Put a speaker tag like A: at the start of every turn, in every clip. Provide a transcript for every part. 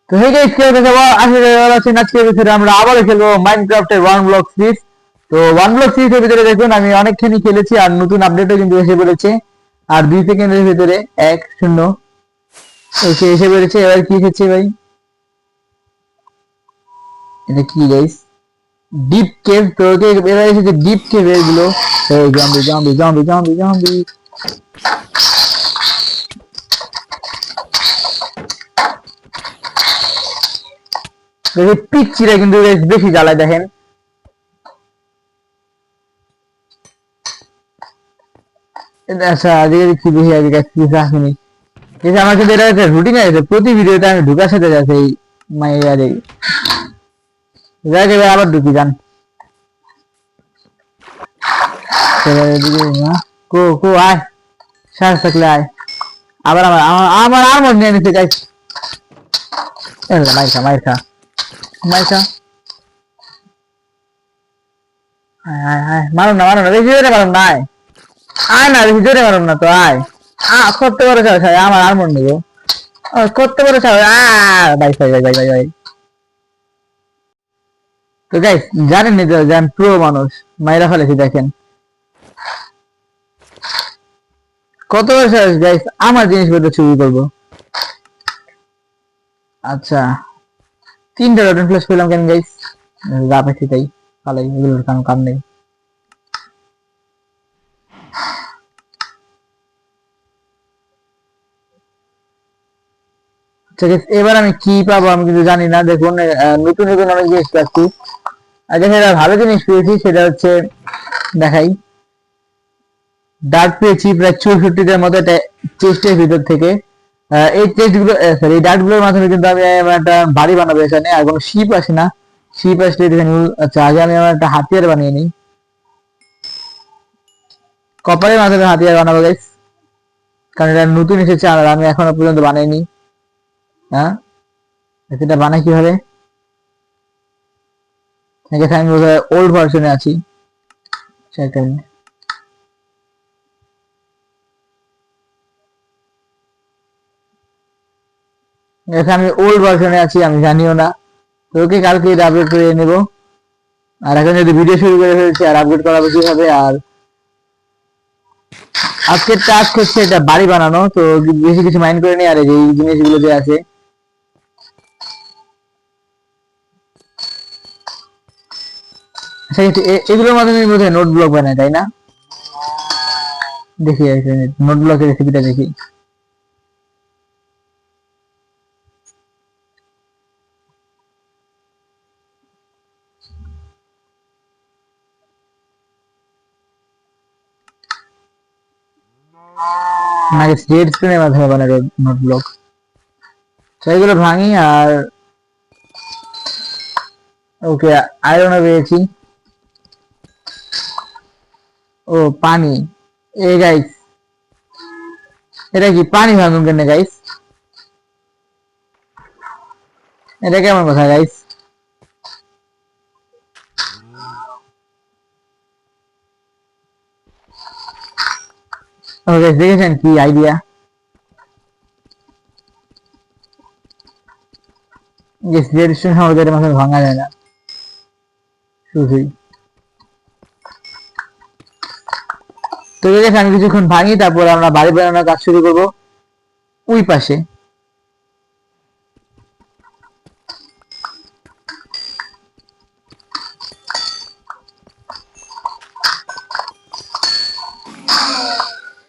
A: তো hey guys, কি অবস্থা? আসলে আছেন আজকে ভিতরে আমরা আবারও খেলবো মাইনক্রাফটের ওয়ান ব্লক সিরিজ। তো ওয়ান ব্লক সিরিজের ভিতরে দেখুন আমি অনেকখানি খেলেছি আর নতুন আপডেটও কিন্তু এসে পড়েছে। আর 2 সেকেন্ডের ভিতরে 1-0 এসে পড়েছে। এবার কি হচ্ছে ভাই? এটা কি গাইস? Deep cave. তো এবার এসেছে ডিপ কেভ এগুলো। এই zombie zombie zombie zombie zombie পিচ্ছিরা কিন্তু বেশি জ্বালায় দেখেন। আচ্ছা আজকে কি বেশি আজকে কিছু আসেনি। কিন্তু আমার কিন্তু এটা একটা রুটিন আছে, প্রতি ভিডিওতে আমি ঢুকার সাথে যাচ্ছে এই মাইয়ারে যাই ভাই আবার ঢুকি যান। কো কো আয়, শ্বাস থাকলে আয়। আবার আমার আমার আমার আর মন নিয়ে নিতে গাইস। মাইর খা মাইর খা মাইর খা। মারুন না মারুন না, বেশি জোরে মারুন না। আয় আয় না, বেশি জোরে মারুন না তো আয়। করতে পারো চাও আমার আর মন নেবো করতে পারো চাও। ভাই ভাই ভাই ভাই ভাই ভাই। তো গাইস জানেন নি তো যে আমি প্রো মানুষ, মাইরা ফেলেছি দেখেন কত বয়স গাইস আমার জিনিসপত্র চুরি করবো। আচ্ছা 3টা রটন ফ্ল্যাশ পেলাম কেন গাইস? যা পেয়েছি তাই পালাই, এগুলোর কাম কাম নেই। আচ্ছা guys, এবার আমি কি পাবো আমি কিন্তু জানি না। দেখুন নতুন নতুন অনেক জিনিস পাচ্ছি। আর যেটা ভালো জিনিস পেয়েছি সেটা হচ্ছে দেখাই। ডার্ট পেয়েছি প্রায় 64টার মতো চেস্টের ভিতর থেকে। এই চেস্ট গুলো সরি এই ডার্ট গুলোর মাধ্যমে কিন্তু আমি আমার একটা বাড়ি বানাবো এখানে। আর কোনো শিপ আসে না, শিপ আসলে এখানে আচ্ছা আগে আমি আমার একটা হাতিয়ার বানিয়ে নিই। কপারের মাধ্যমে হাতিয়ার বানাবো গাইস, কারণ এটা নতুন এসেছে আর আমি এখনো পর্যন্ত বানাইনি। হ্যাঁ এটা বানাই কিভাবে? এখানে আমি ওল্ড ভার্সনে আছি। সেটাই এখানে আমি ওল্ড ভার্সনে আছি, আমি জানিও না। তো ওকে কালকে এটা আপডেট করে নেব। আর এখন যদি ভিডিও শুরু করে ফেলছি আর আপডেট করাবো কিভাবে? আর আজকের টাস্ক হচ্ছে এটা বাড়ি বানানো, তো বেশি কিছু মাইন্ড করে নি। আর এই জিনিসগুলো যে আছে এগুলোর মাধ্যমে বোধহয় নোট ব্লক বানায় তাই না? দেখি নোট ব্লকের রেসিপিটা দেখি। না রেড স্ক্রিনের মাধ্যমে বানায় নোট ব্লক। তো এগুলো ভাঙি আর ওকে আয়রনও পেয়েছি। ও পানি, এ গাইস এটা কি পানি ভাঙুন কেন গাইস? এটা কেমন কথা গাইস? ওকে দেখেছেন কি আইডিয়া? রেড স্ক্রিন আমাদের মাধ্যমে ভাঙা যায় না শুধুই। তো দেখেছেন আমি কিছুক্ষণ ভাঙি, তারপর আমরা বাড়ি বানানোর কাজ শুরু করব ওই পাশে।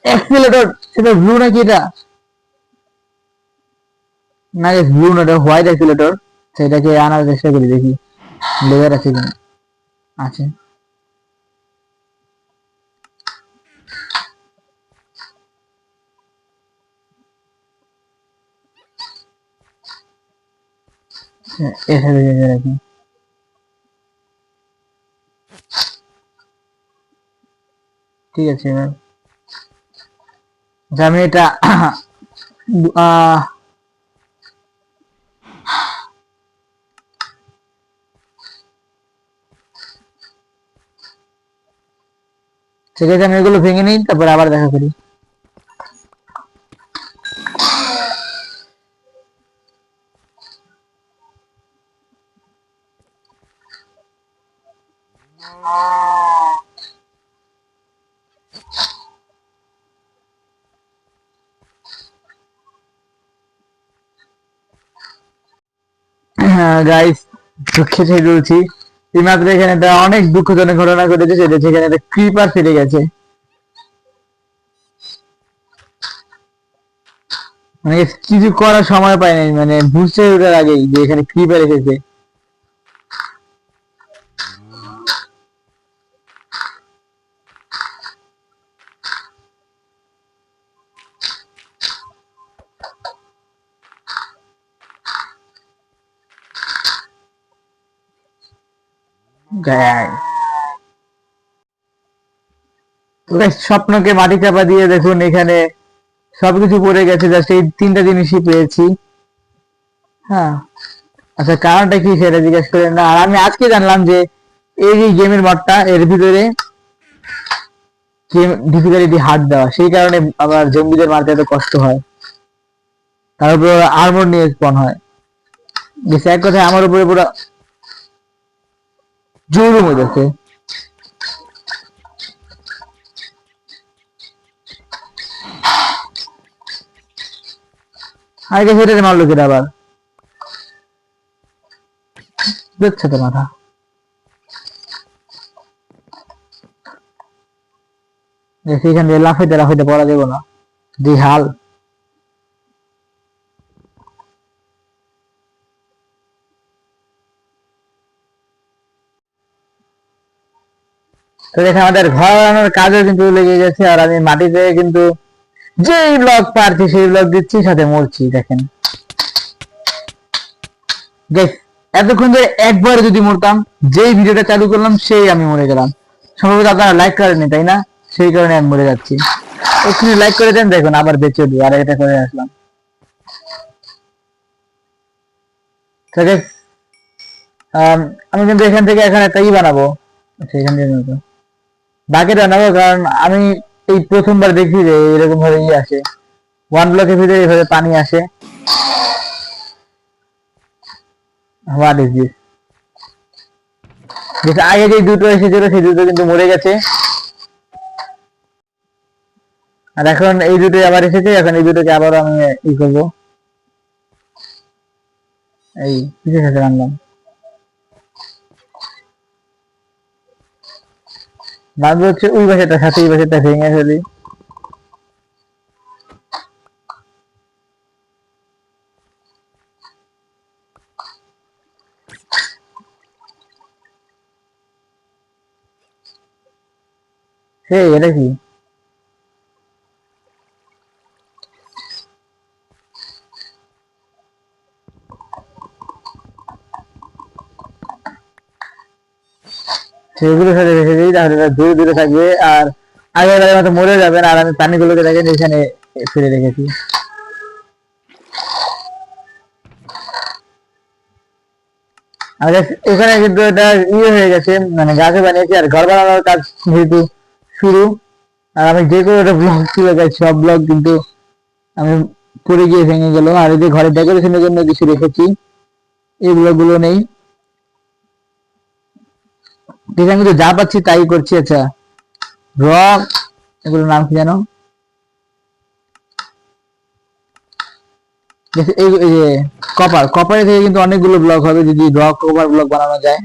A: অ্যাক্সিলারেটর, সেটা ব্লু নাকি এটা? না গাইস ব্লু না, এটা হোয়াইট অ্যাক্সিলারেটর। সেটাকে আনার চেষ্টা করি দেখি লেজার আছে কিনা। আছে। এসে লেজার রাখি। ঠিক আছে এবার আমি এটা ঠিক আছে আমি এগুলো ভেঙে নিই, তারপর আবার দেখা করি। গাইস, দুঃখে ছেড়ে বলছি, এইমাত্র এখানে একটা অনেক দুঃখজনক ঘটনা ঘটেছে, সেটা হচ্ছে এখানে একটা ক্রিপার ফেটে গেছে। মানে কিছু করার সময় পাই নাই, মানে বুঝতে ওঠার আগেই যে এখানে ক্রিপার এসেছে। স্বপ্নকে মাটি চাপা দিয়ে দেখুন এখানে সবকিছু পড়ে গেছে, জাস্ট এই তিনটা জিনিসই পেয়েছি। হ্যাঁ, আচ্ছা কারণটা কি সেটা জিজ্ঞেস করেন না। আর আমি আজকে জানলাম যে এই যে গেমের মডটা এর ভিতরে গেম ডিফিকাল্টি হার্ড দেওয়া, সেই কারণে আমার জম্বিদের মারতে এত কষ্ট হয়। তারপর আর্মর নিয়ে স্পন হয়। বেশ, এক কথায় আমার উপরে পুরো জোর হয়ে যাচ্ছে। আগে সেটাতে মারলো কেটে আবার দেখছে তো মাথা। সেখান দিয়ে লাফাইতে লাফাইতে পড়া যাবো না, যে হাল। তো দেখে আমাদের ঘর বানানোর কাজও কিন্তু লেগে গেছে, আর আমি মাটিতে কিন্তু যেই ব্লক পারছি সেই ব্লক দিচ্ছি, সাথে মরছি। দেখেন এতক্ষণ ধরে একবার যদি মরতাম, যেই ভিডিওটা চালু করলাম সেই আমি মরে গেলাম। সম্ভবত আপনারা লাইক করেননি, তাই না? সেই কারণে আমি মরে যাচ্ছি। এক্ষুনি লাইক করে দেন, দেখুন আবার বেঁচে দিই, আর এটা করে আসলাম। ঠিক আছে, আমি কিন্তু এখান থেকে এখানে একটা বানাবো, সেখান থেকে বাকিটা বানাবো, কারণ আমি এই প্রথমবার দেখি যে এরকম ভাবে আসে, ওয়ান ব্লকের ভিতরে এইভাবে পানি আসে। What is this? যেটা আগে যে দুটো এসেছিল সেই দুটো কিন্তু মরে গেছে, আর এখন এই দুটো আবার এসেছে। এখন এই দুটোকে আবার আমি করবো, এই কিসের সাথে আনলাম, বাঁধবো হচ্ছে ওই বাসাটার সাথে এই বাসাটা ভেঙে ফেলি। এটা কি? সেগুলোর সাথে রেখে দিই, তাহলে দূরে দূরে থাকবে, আর আগের মতো মরে যাবেন। আর আমি পানিগুলোকে দেখেন এখানে ফেলে রেখেছি। আর এখানে কিন্তু এটা হয়ে গেছে, মানে গাছে বানিয়েছি, আর ঘর বানানোর কাজ যেহেতু শুরু, আর আমি যে কোনো একটা ব্লগ ছিল, সব ব্লগ কিন্তু আমি পড়ে গিয়ে ভেঙে গেল। আর এই যে ঘরের ডেকোরেশনের জন্য কিছু রেখেছি, এই ব্লগ গুলো নেই, যেখানে কিন্তু যা পাচ্ছি তাই করছি। আচ্ছা, র এগুলোর নাম কি জানো? এই যে কপার থেকে কিন্তু অনেকগুলো ব্লক হবে যদি র কপার ব্লক বানানো যায়,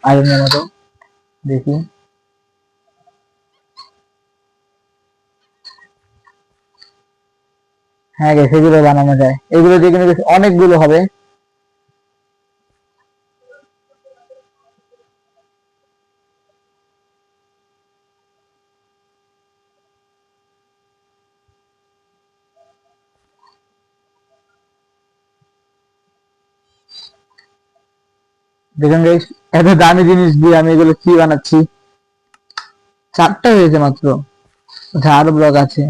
A: আয়রনের মতো। দেখি, হ্যাঁ সেগুলো বানানো যায়, এগুলো দিয়ে কিন্তু অনেকগুলো হবে। দেখুন গাইস, এত দামি জিনিস দিয়ে আমি এগুলো কি বানাচ্ছি। 4টা হয়েছে মাত্র, আরো ব্লক আছে,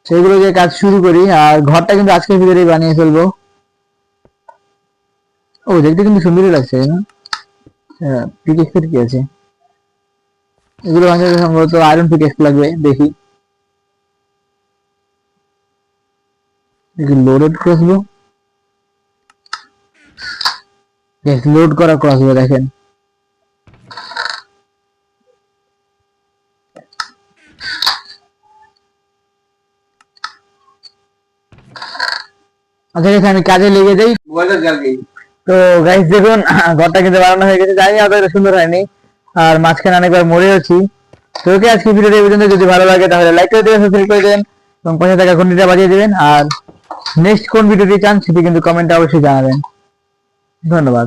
A: সেগুলো দিয়ে কাজ শুরু করি। আর ঘরটা কিন্তু আজকের ভিতরেই বানিয়ে ফেলবো। ও দেখতে কিন্তু সুন্দরই লাগছে না? পিকেক্সের কি আছে? এগুলো বানাতে সম্ভবত আয়রন পিকেক্স লাগবে, দেখি। লোডেড ক্রসবো, লোড করা ক্রসবো দেখেন। আচ্ছা ঠিক আছে, আমি কাজে লেগে যাই। তো গাইস দেখুন ঘরটা কিন্তু বানানো হয়ে গেছে, জানি অতটা সুন্দর হয়নি, আর মাঝখানে অনেকবার মরেওছি। তো ওকে, আজকে ভিডিওটা এই পর্যন্ত। যদি ভালো লাগে তাহলে লাইক করে দেবেন, সাবস্ক্রাইব করে দেবেন এবং পাশে থাকা ঘন্টিটা বাজিয়ে দেবেন। আর নেক্সট কোন ভিডিওটি চান সেটি কিন্তু কমেন্টে অবশ্যই জানাবেন। ধন্যবাদ।